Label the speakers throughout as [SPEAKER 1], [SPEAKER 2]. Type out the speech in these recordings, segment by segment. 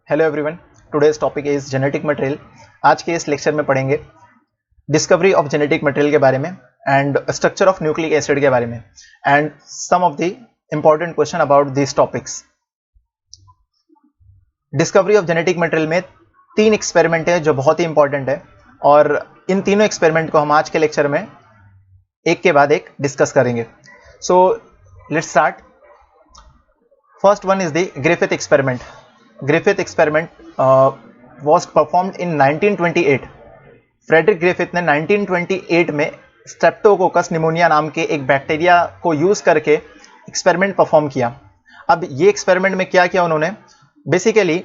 [SPEAKER 1] Hello everyone, today's topic is genetic material. आज के इस लेक्चर में पढ़ेंगे डिस्कवरी ऑफ जेनेटिक मटेरियल के बारे में and structure of nucleic acid के बारे में and some of the important question about this topics. Discovery of genetic material में 3 एक्सपेरिमेंट है जो बहुत ही इंपॉर्टेंट है और इन तीनों एक्सपेरिमेंट को हम आज के लेक्चर में एक के बाद एक डिस्कस करेंगे। So let's start. First one is the Griffith experiment. Griffith experiment was performed in 1928। Frederick Griffith ने 1928 में स्ट्रेप्टोकोकस निमोनिया नाम के एक बैक्टीरिया को यूज करके एक्सपेरिमेंट परफॉर्म किया। अब ये एक्सपेरिमेंट में क्या किया उन्होंने, बेसिकली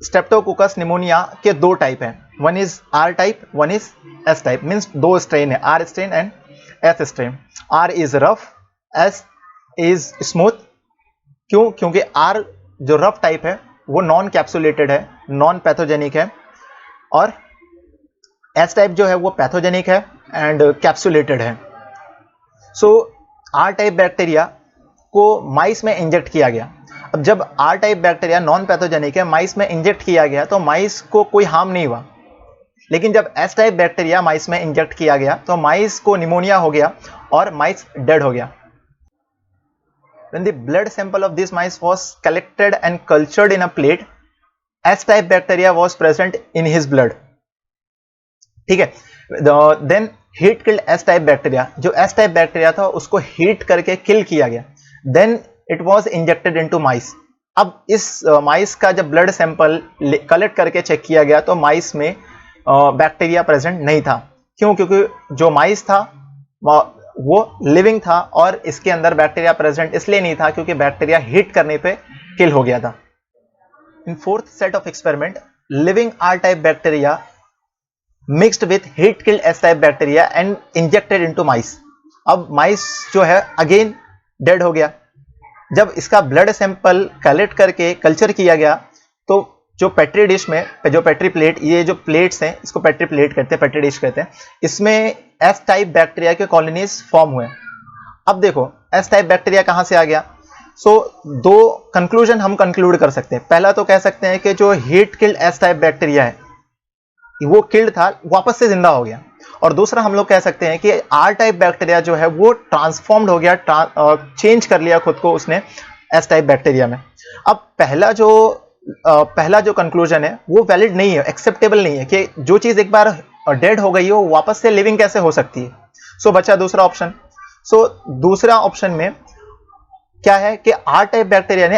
[SPEAKER 1] स्ट्रेप्टोकोकस निमोनिया के 2 टाइप हैं, one is R type, one is S type, means 2 strain है, R strain and S strain. R is rough, S is smooth. क्यों? क्योंकि आर जो रफ टाइप है वो नॉन कैप्सुलेटेड है, नॉन पैथोजेनिक है, और एस टाइप जो है वो पैथोजेनिक है एंड कैप्सुलेटेड है। सो आर टाइप बैक्टीरिया को माइस में इंजेक्ट किया गया। अब जब R type bacteria non pathogenic है, माइस में इंजेक्ट किया गया तो माइस को कोई हार्म नहीं हुआ। लेकिन जब एस टाइप बैक्टीरिया माइस में इंजेक्ट किया गया तो माइस को निमोनिया हो गया और माइस डेड हो गया। When the blood sample of this mice was collected and cultured in a plate, S-type bacteria was present in his blood। ठीक है, then heat killed S-type bacteria। जो S-type bacteria था उसको हीट करके किल किया गया। Then it was injected into mice। अब इस माइस का जब ब्लड सैंपल कलेक्ट करके चेक किया गया तो माइस में बैक्टीरिया प्रेजेंट नहीं था। क्यों? क्योंकि जो माइस था वो लिविंग था और इसके अंदर बैक्टीरिया प्रेजेंट इसलिए नहीं था क्योंकि बैक्टीरिया हीट करने पे किल हो गया था। In fourth set of experiment, living R type bacteria mixed with heat killed S type bacteria and injected into mice. अब माइस जो है अगेन डेड हो गया। जब इसका ब्लड सैंपल कलेक्ट करके कल्चर किया गया तो जो पेट्री डिश में, जो पेट्री प्लेट, ये जो प्लेट्स हैं इसको पेट्री प्लेट कहते हैं, पेट्री डिश कहते हैं, इसमें एस टाइप बैक्टीरिया के कॉलोनीज फॉर्म हुए। अब देखो एस टाइप बैक्टीरिया कहां से आ गया। सो 2 कंक्लूजन हम कंक्लूड कर सकते हैं। पहला तो कह सकते हैं कि जो heat killed S type bacteria है वो किल्ड था, वापस से जिंदा हो गया। और दूसरा हम लोग कह सकते हैं कि आर टाइप बैक्टीरिया जो है वो ट्रांसफॉर्म्ड हो गया, चेंज कर लिया खुद को उसने एस टाइप बैक्टीरिया में। अब पहला जो कंक्लूजन है वो वैलिड नहीं है, एक्सेप्टेबल नहीं है कि जो चीज एक बार डेड हो गई हो वापस से लिविंग कैसे हो सकती है। सो बचा दूसरा ऑप्शन। सो दूसरा ऑप्शन में क्या है कि आर टाइप बैक्टीरिया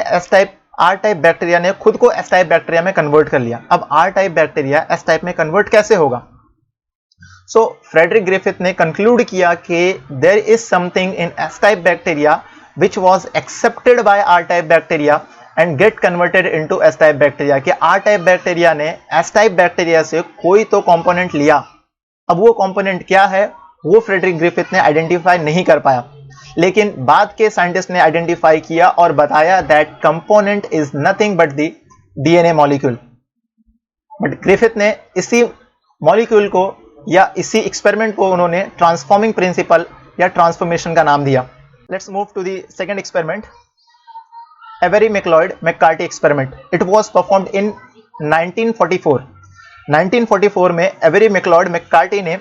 [SPEAKER 1] ने खुद को एस टाइप बैक्टीरिया में कन्वर्ट कर लिया। अब R type bacteria S type में कन्वर्ट कैसे होगा। सो फ्रेडरिक ग्रिफिथ ने कंक्लूड किया कि there is something in S type bacteria which was accepted by R type bacteria and get converted into S type bacteria. कि R type bacteria ने S type bacteria से कोई तो component लिया। अब वो कंपोनेंट क्या है वो फ्रेडरिक ग्रिफिथ ने आइडेंटिफाई नहीं कर पाया, लेकिन बाद के साइंटिस्ट ने आइडेंटिफाई किया और बताया that component is nothing but the DNA molecule. But Griffith ने इसी मॉलिक्यूल को या इसी एक्सपेरिमेंट को उन्होंने ट्रांसफॉर्मिंग प्रिंसिपल या ट्रांसफॉर्मेशन का नाम दिया। Let's move to the second experiment, Avery McLeod McCarty experiment। It was performed in 1944। 1944 में एवेरी मैकलॉयड मैककार्टी ने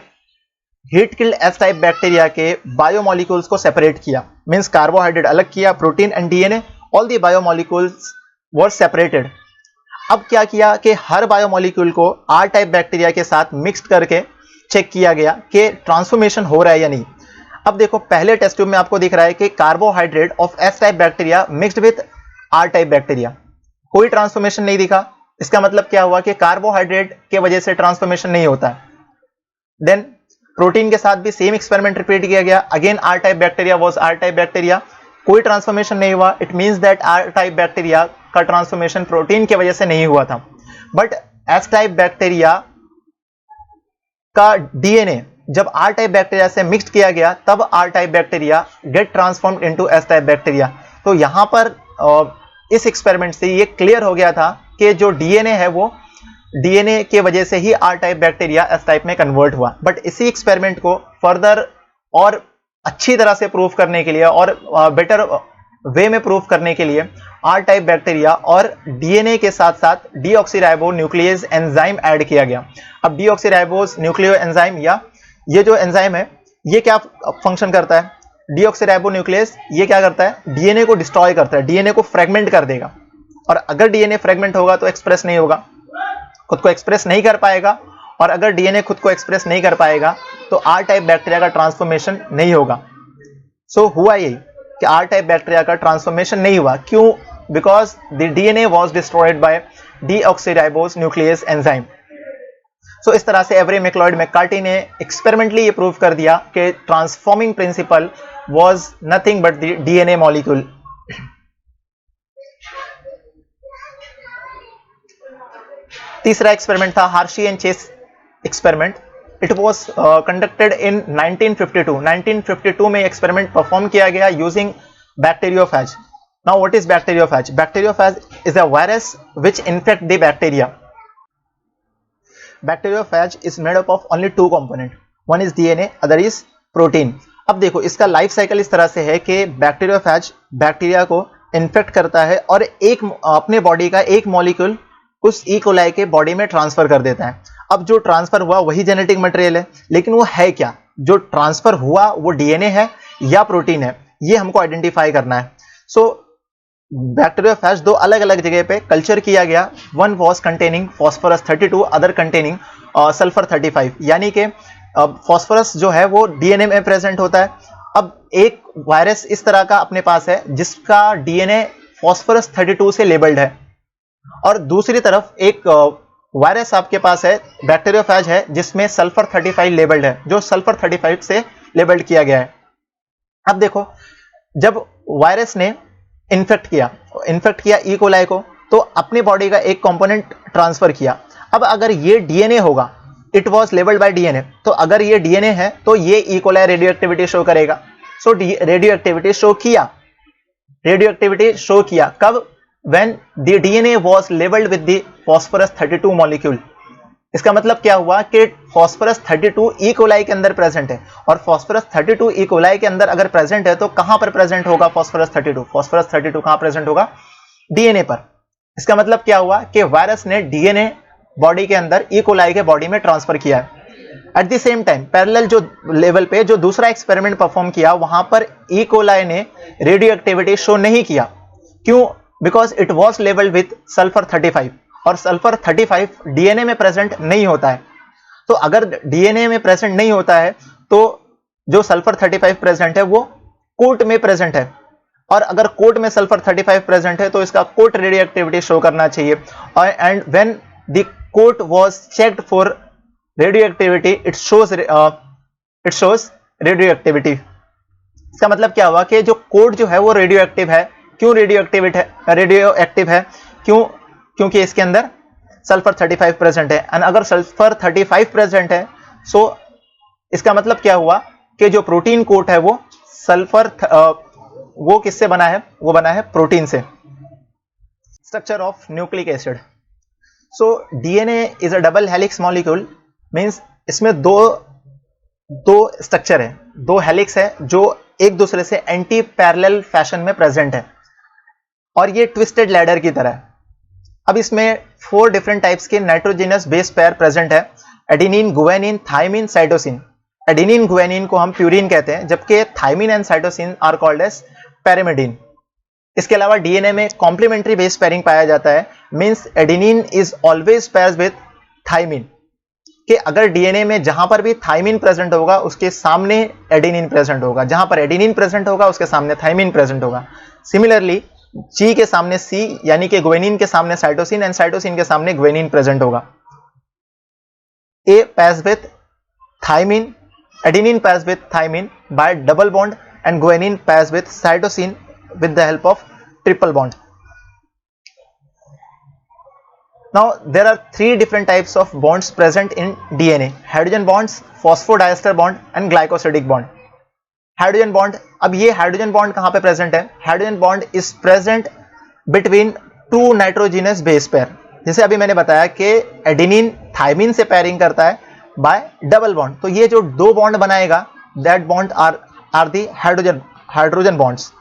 [SPEAKER 1] heat killed S type bacteria के बायोमोलिक्यूल्स को सेपरेट किया, मींस कार्बोहाइड्रेट अलग किया, protein and DNA, all the biomolecules were separated. अब क्या किया कि हर बायोमोलिक्यूल को आर टाइप बैक्टीरिया के साथ मिक्स करके चेक किया गया कि ट्रांसफॉर्मेशन हो रहा है या नहीं। अब देखो पहले टेस्ट ट्यूब में आपको दिख रहा है कि carbohydrate of S type bacteria mixed with R type bacteria, कोई ट्रांसफॉर्मेशन नहीं दिखा। इसका मतलब क्या हुआ कि कार्बोहाइड्रेट के वजह से ट्रांसफॉर्मेशन नहीं होता है। देन प्रोटीन के साथ भी सेम एक्सपेरिमेंट रिपीट किया गया, again R type bacteria was R type bacteria, कोई ट्रांसफॉर्मेशन नहीं हुआ। It means that R type bacteria का ट्रांसफॉर्मेशन प्रोटीन की वजह से नहीं हुआ था। बट एस टाइप बैक्टीरिया का डीएनए जब आर टाइप बैक्टीरिया से मिक्स किया गया तब R type bacteria get transformed into S type bacteria. तो यहां पर इस एक्सपेरिमेंट से ये क्लियर हो गया था कि जो डीएनए है वो डीएनए के वजह से ही R type bacteria S type में कन्वर्ट हुआ। बट इसी एक्सपेरिमेंट को फर्दर और अच्छी तरह से प्रूव करने के लिए और बेटर वे में प्रूफ करने के लिए आर टाइप बैक्टीरिया और डीएनए के साथ साथ डीऑक्सीराइबो न्यूक्लियस एंजाइम ऐड किया गया। अब डीऑक्सीराइबोस न्यूक्लियो एंजाइम या ये जो एंजाइम है ये क्या फंक्शन करता है? डीऑक्सीराइबो न्यूक्लियस ये क्या करता है? डीएनए को डिस्ट्रॉय करता है, डीएनए को फ्रेगमेंट कर देगा। और अगर डीएनए फ्रेगमेंट होगा तो एक्सप्रेस नहीं होगा, खुद को एक्सप्रेस नहीं कर पाएगा। और अगर डीएनए खुद को एक्सप्रेस नहीं कर पाएगा तो आर टाइप बैक्टीरिया का ट्रांसफॉर्मेशन नहीं होगा। सो हुआ यही कि आर टाइप बैक्टीरिया का ट्रांसफॉर्मेशन नहीं हुआ। क्यों? Because the DNA was destroyed by deoxyribose nuclease enzyme. So इस तरह से एवरी मैक्लॉयड मैककार्टी ने एक्सपेरिमेंटली ये प्रूव कर दिया कि transforming principle was nothing but the DNA molecule. तीसरा एक्सपेरिमेंट था Hershey and Chase experiment. It was conducted in 1952। 1952 में एक्सपेरिमेंट परफॉर्म किया गया using bacteriophage. Now what is bacteriophage? Bacteriophage is a virus which infect the bacteria. Bacteriophage is made up of only two component, one is DNA, other is protein. अब देखो इसका life cycle इस तरह से है कि बैक्टीरियोफेज बैक्टीरिया को infect करता है और एक अपने बॉडी का एक मॉलिक्यूल उस ई कोलाई के बॉडी में ट्रांसफर कर देता है। अब जो ट्रांसफर हुआ वही जेनेटिक मटेरियल है, लेकिन वो है क्या? जो ट्रांसफर हुआ वो डीएनए है या प्रोटीन है, ये हमको आइडेंटिफाई करना है। सो बैक्टीरियोफेज दो अलग अलग जगह पे कल्चर किया गया। One was containing phosphorus 32, other containing sulphur 35। यानी कि फॉस्फोरस जो है वो डीएनए में प्रेजेंट होता है। अब एक वायरस इस तरह का अपने पास है जिसका डीएनए फॉस्फोरस 32 से लेबल्ड है, और दूसरी तरफ एक वायरस आपके पास है, बैक्टीरियोफेज है, जिसमें सल्फर 35 लेबल्ड है, जो सल्फर 35 से लेबल्ड किया गया है। अब देखो जब वायरस ने इन्फेक्ट किया ई कोलाई को, तो अपने बॉडी का एक कंपोनेंट ट्रांसफर किया। अब अगर ये डीएनए होगा, it was labelled bye DNA, तो अगर ये डीएनए है तो ये E coli radio activity show करेगा। सो रेडियो एक्टिविटी शो किया कब? when the DNA was labeled with the phosphorus 32 molecule। इसका मतलब क्या हुआ कि phosphorus 32 E. coli के अंदर प्रेजेंट है, और phosphorus 32 E. coli के अंदर अगर प्रेजेंट है तो कहां पर प्रेजेंट होगा phosphorus 32? phosphorus 32 कहां प्रेजेंट होगा? डीएनए पर। इसका मतलब क्या हुआ कि वायरस ने डीएनए बॉडी के अंदर E. coli के बॉडी में ट्रांसफर किया है। At the same time parallel जो लेवल पे जो दूसरा एक्सपेरिमेंट परफॉर्म किया, वहां पर E. coli ने रेडियो एक्टिविटी शो नहीं किया। क्यों? Because it was labelled with sulphur 35, और सल्फर 35 डीएनए में प्रेजेंट नहीं होता है। तो अगर डीएनए में प्रेजेंट नहीं होता है तो जो सल्फर 35 प्रेजेंट है वो कोट में प्रेजेंट है, और अगर कोट में सल्फर 35 प्रेजेंट है तो इसका कोट रेडियो एक्टिविटी शो करना चाहिए। And when the coat was checked for radio activity, it shows radio activity. इसका मतलब क्या हुआ कि जो कोट जो है वो रेडियो एक्टिव है। क्यों रेडियो एक्टिव है? क्योंकि इसके अंदर सल्फर 35 प्रेजेंट है। एंड अगर सल्फर 35 प्रेजेंट है, सो इसका मतलब क्या हुआ कि जो प्रोटीन कोट है वो सल्फर वो किससे बना है? वो बना है प्रोटीन से। Structure of nucleic acid. So DNA is a double helix molecule, means इसमें दो स्ट्रक्चर है, दो हेलिक्स है जो एक दूसरे से एंटी पैरेलल फैशन में प्रेजेंट है, और ये ट्विस्टेड लैडर की तरह है। अब इसमें 4 डिफरेंट टाइप्स के नाइट्रोजनस बेस पेयर प्रेजेंट है, adenine, guanine, thymine, cytosine. Adenine guanine को हम प्यूरिन कहते हैं, जबकि thymine and cytosine are called as pyrimidine. इसके अलावा डीएनए में कॉम्प्लीमेंट्री बेस पेयरिंग पाया जाता है, means adenine is always pairs with thymine, कि अगर डीएनए में जहां पर भी थाइमिन प्रेजेंट होगा उसके सामने एडेनिन प्रेजेंट होगा, जहां पर एडेनिन प्रेजेंट होगा उसके सामने थाइमिन प्रेजेंट होगा। सिमिलरली जी के सामने सी यानी कि गुआनिन के सामने साइटोसिन, एंड साइटोसिन के सामने गुआनिन प्रेजेंट होगा। A pairs with thymine, adenine pairs with thymine by double bond, and guanine pairs with cytosine with the help of triple bond. Now there are 3 different types of bonds present in DNA: hydrogen bonds, phosphodiester bond and glycosidic bond. Hydrogen bond, अब ये hydrogen bond कहां पे present है? Hydrogen bond is present between 2 nitrogenous base pair. जैसे अभी मैंने बताया कि एडेनिन थाइमिन से पेयरिंग करता है बाय डबल बॉन्ड, तो ये जो 2 बॉन्ड बनाएगा that bond are the hydrogen bonds.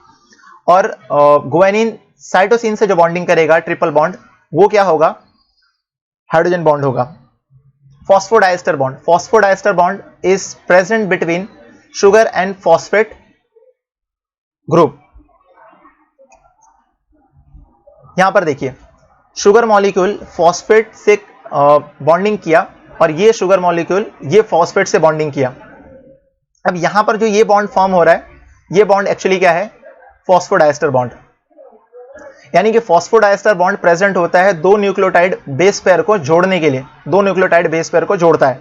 [SPEAKER 1] और गुआनिन साइटोसिन से जो बॉन्डिंग करेगा ट्रिपल बॉन्ड, वो क्या होगा, हाइड्रोजन बॉन्ड होगा। Phosphodiester bond, phosphodiester bond is present between sugar and phosphate group. यहां पर देखिए शुगर मॉलिक्यूल फॉस्फेट से बॉन्डिंग किया और ये शुगर मॉलिक्यूल ये फॉस्फेट से बॉन्डिंग किया। अब यहां पर जो ये बॉन्ड फॉर्म हो रहा है, ये बॉन्ड एक्चुअली क्या है, फॉस्फोडाइस्टर बॉन्ड। यानी कि फॉस्फोडाइस्टर बॉन्ड प्रेजेंट होता है दो न्यूक्लियोटाइड बेस पेयर को जोड़ने के लिए, दो न्यूक्लियोटाइड बेस पेयर को जोड़ता है,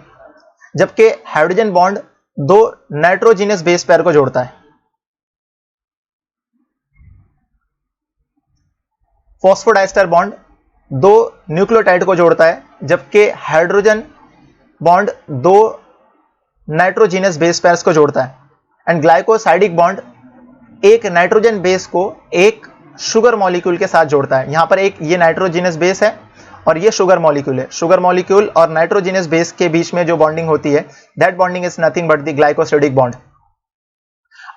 [SPEAKER 1] जबकि हाइड्रोजन बॉन्ड दो नाइट्रोजिनस बेस पेयर को जोड़ता है। फॉस्फोडाइस्टर बॉन्ड दो न्यूक्लियोटाइड को जोड़ता है, जबकि हाइड्रोजन बॉन्ड दो नाइट्रोजिनस बेस पेयर्स को जोड़ता है। एंड ग्लाइकोसाइडिक बॉन्ड एक नाइट्रोजन बेस को एक शुगर मॉलिक्यूल के साथ जोड़ता है। यहां पर एक ये नाइट्रोजिनस बेस है और ये शुगर मॉलिक्यूल है। शुगर मॉलिक्यूल और नाइट्रोजिनस बेस के बीच में जो बॉन्डिंग होती है, that bonding is nothing but the glycosidic bond.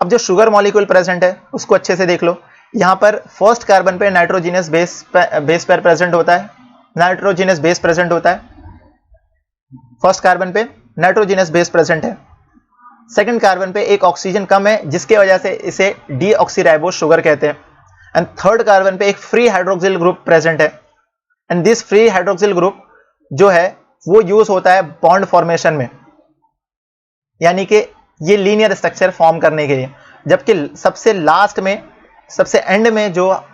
[SPEAKER 1] अब जो शुगर मॉलिक्यूल प्रेजेंट है उसको अच्छे से देख लो। यहां पर फर्स्ट कार्बन पे नाइट्रोजिनस बेस पेयर प्रेजेंट होता है, नाइट्रोजिनस बेस प्रेजेंट होता है, फर्स्ट कार्बन पे नाइट्रोजिनस बेस प्रेजेंट है। सेकंड कार्बन पे एक ऑक्सीजन कम है जिसके वजह से इसे डीऑक्सीराइबोस शुगर कहते हैं। एंड थर्ड कार्बन पे एक फ्री हाइड्रोक्सिल ग्रुप प्रेजेंट है। And this free hydroxyl group जो है वो यूज होता है बॉन्ड फॉर्मेशन में, यानी कि ये लीनियर स्ट्रक्चर फॉर्म करने के लिए। जबकि सबसे लास्ट में, सबसे एंड में जो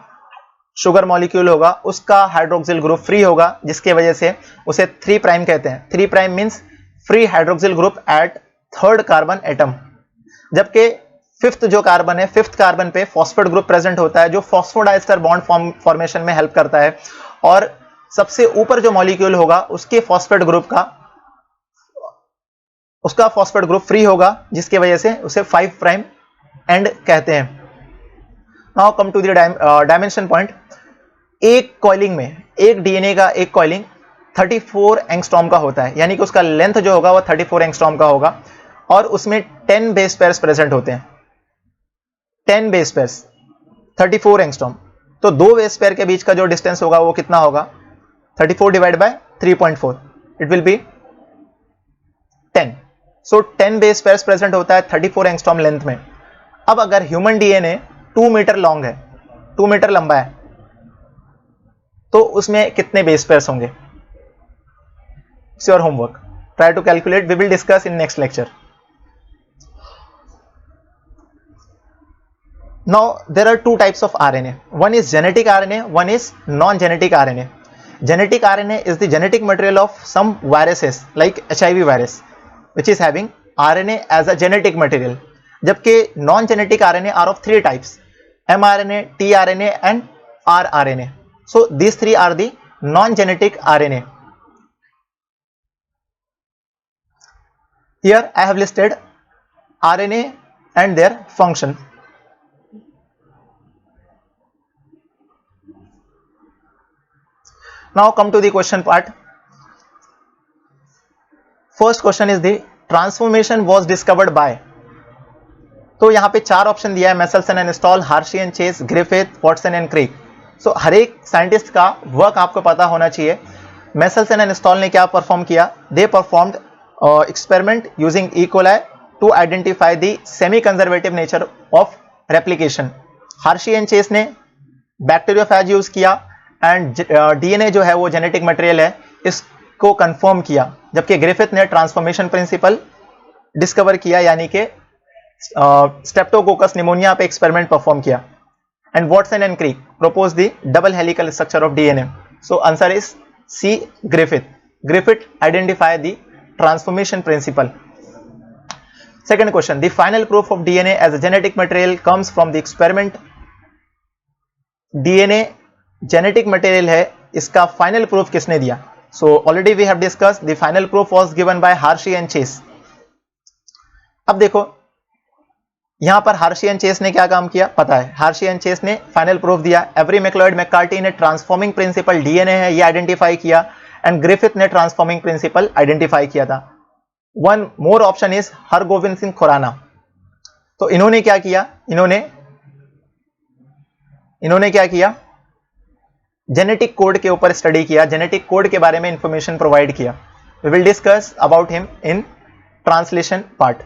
[SPEAKER 1] शुगर मॉलिक्यूल होगा उसका हाइड्रोक्सिल ग्रुप फ्री होगा, जिसके वजह से उसे 3 प्राइम कहते हैं। 3 prime means free hydroxyl group at third carbon atom. जबकि फिफ्थ जो कार्बन है, फिफ्थ कार्बन पे फॉस्फेट ग्रुप प्रेजेंट होता है जो फॉस्फोडाइस्टर बॉन्ड फॉर्मेशन में हेल्प करता है। और सबसे ऊपर जो मॉलिक्यूल होगा उसके फॉस्फेट ग्रुप का, उसका फॉस्फेट ग्रुप फ्री होगा, जिसकी वजह से उसे 5 प्राइम एंड कहते हैं। Now come to the dimension point. एक कॉइलिंग में, एक डीएनए का एक कॉइलिंग 34 एंगस्ट्रॉम का होता है, यानी कि उसका लेंथ जो होगा वो 34 एंगस्ट्रॉम का होगा और उसमें 10 बेस पेयर्स प्रेजेंट होते हैं। 10 बेस पेयर्स 34 एंगस्ट्रॉम, तो दो बेस पेयर के बीच का जो डिस्टेंस होगा वो कितना होगा, 34 divide by 3.4, it will be 10। So 10 base pairs present होता है 34 एंगस्ट्रॉम लेंथ में। अब अगर ह्यूमन डीएनए 2 मीटर लॉन्ग है, 2 मीटर लंबा है, तो उसमें कितने बेस पेयर्स होंगे? It's your homework, try to calculate, we will discuss in next lecture. Now there are two types of RNA. One is genetic RNA, one is non-genetic RNA. Genetic RNA is the genetic material of some viruses like HIV virus, which is having RNA as a genetic material. जबकि non-genetic RNA are of 3 types: mRNA, tRNA and rRNA. So these 3 are the non-genetic RNA. Here I have listed RNA and their function. Now come to the question part. First question is the transformation was discovered by. तो यहाँ पे 4 option दिया है: Meselson and Stahl, Hershey and Chase, Griffith, Watson and Crick. So हर एक scientist का work आपको पता होना चाहिए। मेसेल्सन एंड स्टॉल ने क्या परफॉर्म किया? They performed experiment using E coli to identify the semi conservative nature of replication. Hershey and Chase ने बैक्टीरियोफेज यूज किया एंड डीएनए जो है वो जेनेटिक मटेरियल है, इसको कंफर्म किया। जबकि ग्रिफिथ ने ट्रांसफॉर्मेशन प्रिंसिपल डिस्कवर किया, यानी कि स्ट्रेप्टोकोकस निमोनिया पे एक्सपेरिमेंट परफॉर्म किया। And Watson and Crick propose the double helical structure of DNA. So answer is C, Griffith. Griffith identify the transformation principle. Second question, the final proof of DNA as a genetic material comes from the experiment. DNA genetic material है, इसका final proof किसने दिया? So already we have discussed, the final proof was given by Hershey and Chase. अब देखो यहां पर हार्शी and Chase ने क्या काम किया पता है? हार्शी एंड चेस ने फाइनल प्रूफ दिया। एवरी मैक्लॉयड मैककार्टी ने ट्रांसफॉर्मिंग प्रिंसिपल डीएनए है ये आइडेंटिफाई किया, एंड ग्रिफिथ ने ट्रांसफॉर्मिंग प्रिंसिपल आइडेंटिफाई किया था। One more option is Hargobind Singh Khorana. तो इन्होंने क्या किया? इन्होंने इन्होंने क्या किया, जेनेटिक कोड के ऊपर स्टडी किया, जेनेटिक कोड के बारे में इंफॉर्मेशन प्रोवाइड किया. We will discuss about him in translation part.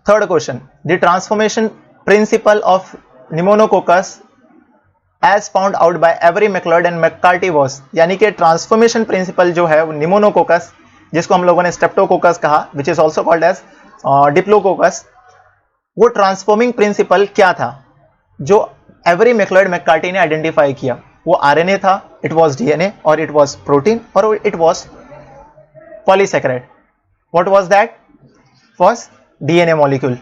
[SPEAKER 1] Third question, the transformation principle of pneumococcus as found out by Avery MacLeod and McCarty was, यानी कि transformation principal जो है निमोनोकोकस, जिसको हम लोगों ने स्ट्रेप्टोकोकस कहा, which is also called as diplococcus, वो ट्रांसफॉर्मिंग प्रिंसिपल क्या था जो एवरी मैक्लॉयड मैककार्टी ने आइडेंटिफाई किया? वो आरएनए था, इट वाज डीएनए, और इट वाज प्रोटीन, और it was polysaccharide. What was that? Was DNA molecule.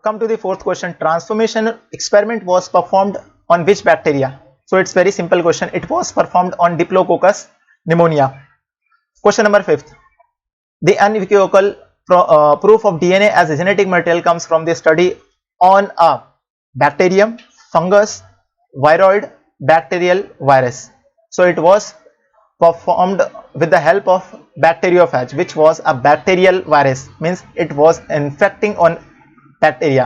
[SPEAKER 1] Come to the fourth question. Transformation experiment was performed on which bacteria? So it's very simple question. It was performed on Diplococcus pneumonia. Question number 5. The unequivocal proof of DNA as a genetic material comes from the study on a bacterium, fungus, viroid, bacterial virus. So it was performed with the help of bacteriophage, which was a bacterial virus, means it was infecting on bacteria.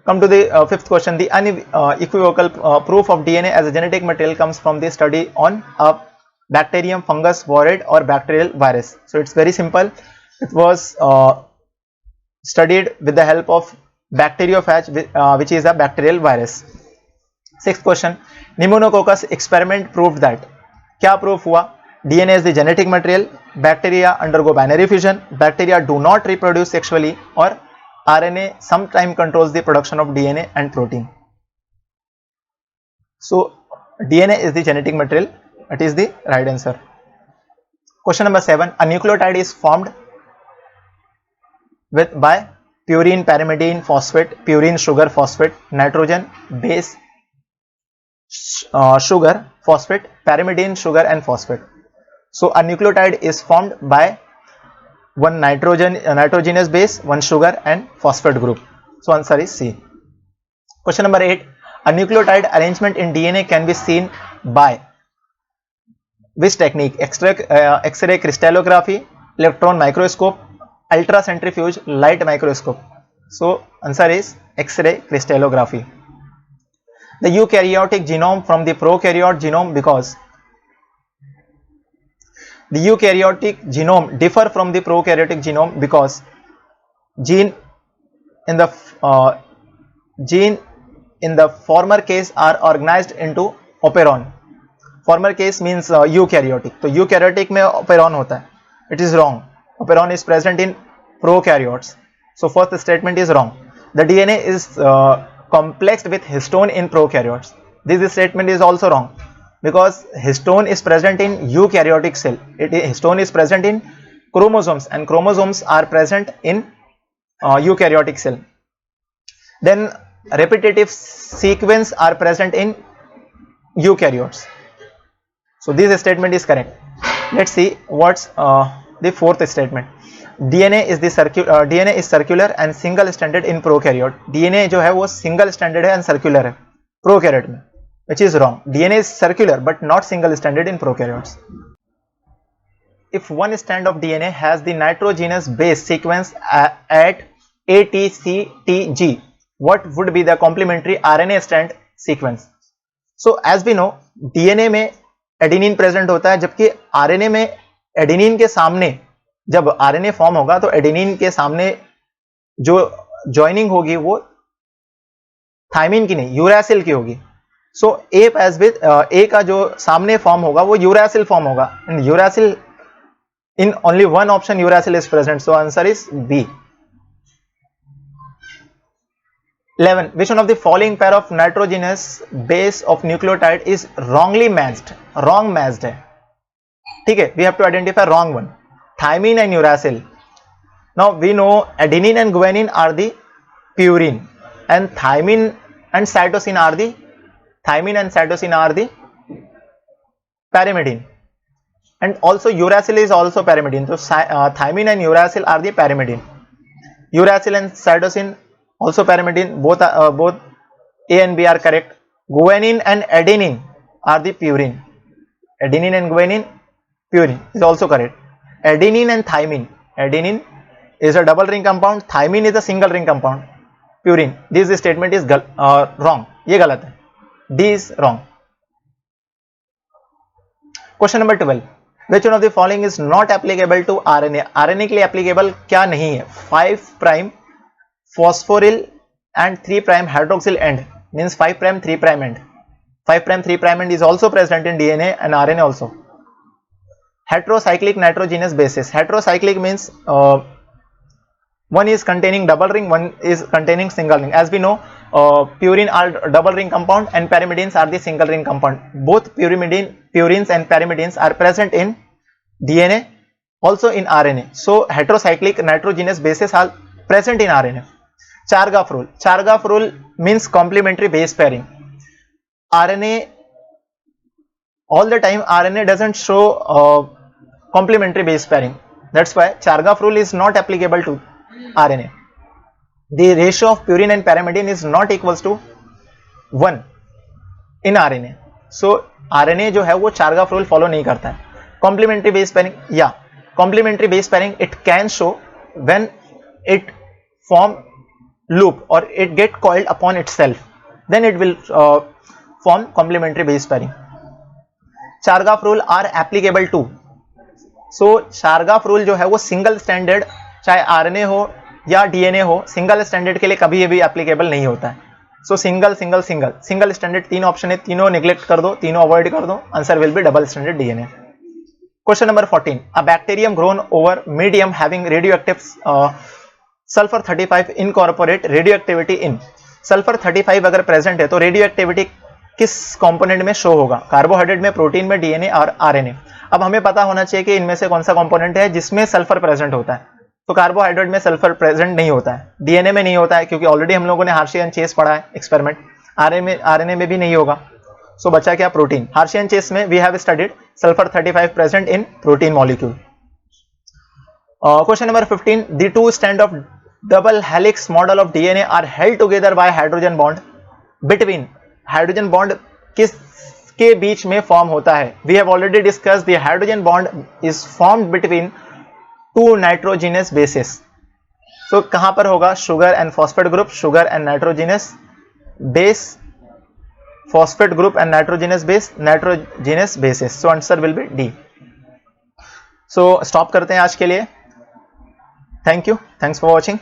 [SPEAKER 1] Come to the fifth question. The unequivocal proof of DNA as a genetic material comes from the study on a bacterium, fungus, viroid, or bacterial virus. So it's very simple. It was studied with the help of bacteriophage, which is a bacterial virus. Sixth question. Pneumococcus experiment proved that. क्या proof हुआ? DNA is the genetic material, bacteria undergo binary fusion, bacteria do not reproduce sexually, और RNA sometime controls the production of DNA and protein. So DNA is the genetic material. It is the right answer. Question number 7. A nucleotide is formed by purine, pyrimidine, phosphate, purine, sugar, phosphate, nitrogen, base, sugar, phosphate, pyrimidine, sugar, and phosphate. So a nucleotide is formed by one nitrogenous base, one sugar, and phosphate group. So answer is C. Question number 8. A nucleotide arrangement in DNA can be seen by which technique? X-ray crystallography, electron microscope, ultracentrifuge, light microscope. So answer is X-ray crystallography. The eukaryotic genome from the prokaryote genome because the eukaryotic genome differ from the prokaryotic genome because gene in the former case are organized into operon. Former case means eukaryotic. तो eukaryotic में operon होता है. It is wrong. Operon is present in prokaryotes. So first statement is wrong. The DNA is complexed with histone in prokaryotes. This statement is also wrong because histone is present in eukaryotic cell. Histone is present in chromosomes and chromosomes are present in eukaryotic cell. Then repetitive sequence are present in eukaryotes. So this statement is correct. Let's see what's the fourth statement. DNA is circular and single stranded in prokaryote. DNA जो है वो single stranded है and circular है prokaryote में, which is wrong. DNA is circular but not single stranded in prokaryotes. If one strand of DNA has the nitrogenous base sequence at ATCTG, what would be the complementary RNA strand sequence? So as we know, DNA में adenine present होता है, जबकि RNA में adenine के सामने जब RNA form होगा तो एडेनिन के सामने जो ज्वाइनिंग होगी वो थाइमिन की नहीं यूरासिल की होगी. सो ए का जो सामने फॉर्म होगा वो यूरासिल फॉर्म होगा and uracil in only one option uracil is present, so answer is B. 11. Which one of the following pair of nitrogenous base of nucleotide is wrongly matched? Wrong matched है, ठीक है. We have to identify wrong one. Thymine and uracil. Now we know adenine and guanine are the purine and thymine and cytosine are the pyrimidine. And also uracil is also pyrimidine. So thymine and uracil are the pyrimidine. Uracil and cytosine also pyrimidine. Both A and B are correct. Guanine and adenine are the purine. Adenine and guanine, purine is also correct. Adenine and thymine, adenine is a double ring compound, thymine is a single ring compound, purine, this statement is wrong, ये गलत है, D is wrong. Question number 12, which one of the following is not applicable to RNA? RNA के लिए applicable क्या नहीं है? 5 prime phosphoryl and 3 prime hydroxyl end means 5 prime 3 prime end, 5 prime 3 prime end is also present in DNA and RNA also. Heterocyclic nitrogenous bases, heterocyclic means one is containing double ring, one is containing single ring. As we know, purine are double ring compound and pyrimidines are the single ring compound. Both purines and pyrimidines are present in DNA, also in RNA. So heterocyclic nitrogenous bases are present in RNA. Chargaff rule, Chargaff rule means complementary base pairing. RNA, all the time RNA doesn't show complementary base pairing, that's why Chargaff rule is not applicable to RNA. The ratio of purine and pyrimidine is not equals to 1 in RNA. So RNA जो है वो Chargaff rule follow नहीं करता है. Complementary base pairing, yeah, complementary base pairing it can show when it form loop or it get coiled upon itself, then it will form complementary base pairing. Chargaff rule are applicable to, so Chargaff rule जो है वो single standard चाहे RNA हो या DNA हो, single standard के लिए कभी भी एप्लीकेबल नहीं होता है. सो single single single single standard 3 option है, तीनों निग्लेक्ट कर दो, तीनों अवॉइड कर दो, answer will be double standard DNA. Question number 14, a bacterium grown over medium having radioactive sulphur 35 incorporate radioactivity in. Sulphur 35 अगर प्रेजेंट है तो रेडियोएक्टिविटी किस कंपोनेंट में शो होगा? कार्बोहाइड्रेट में, प्रोटीन में, DNA और RNA. अब हमें पता होना चाहिए कि इनमें से कौन सा कंपोनेंट है जिसमें सल्फर प्रेजेंट होता है. तो कार्बोहाइड्रेट में सल्फर प्रेजेंट नहीं होता है, DNA में नहीं होता है क्योंकि ऑलरेडी हम लोगों ने हार्शी एंड चेस पढ़ा है एक्सपेरिमेंट. RNA में भी नहीं होगा. सो बचा क्या? प्रोटीन. हार्शी एंड चेस में we have studied sulphur 35 present in protein molecule. Question number 15, the two strand of double helix model of DNA are held together by hydrogen bond between. Hydrogen bond किसके बीच में form होता है? We have already discussed the hydrogen bond is formed between two nitrogenous bases. तो कहां पर होगा? Sugar and phosphate group, sugar and nitrogenous base, phosphate group and nitrogenous base, nitrogenous basis. So answer will be D. So stop करते हैं आज के लिए. Thank you, thanks for watching.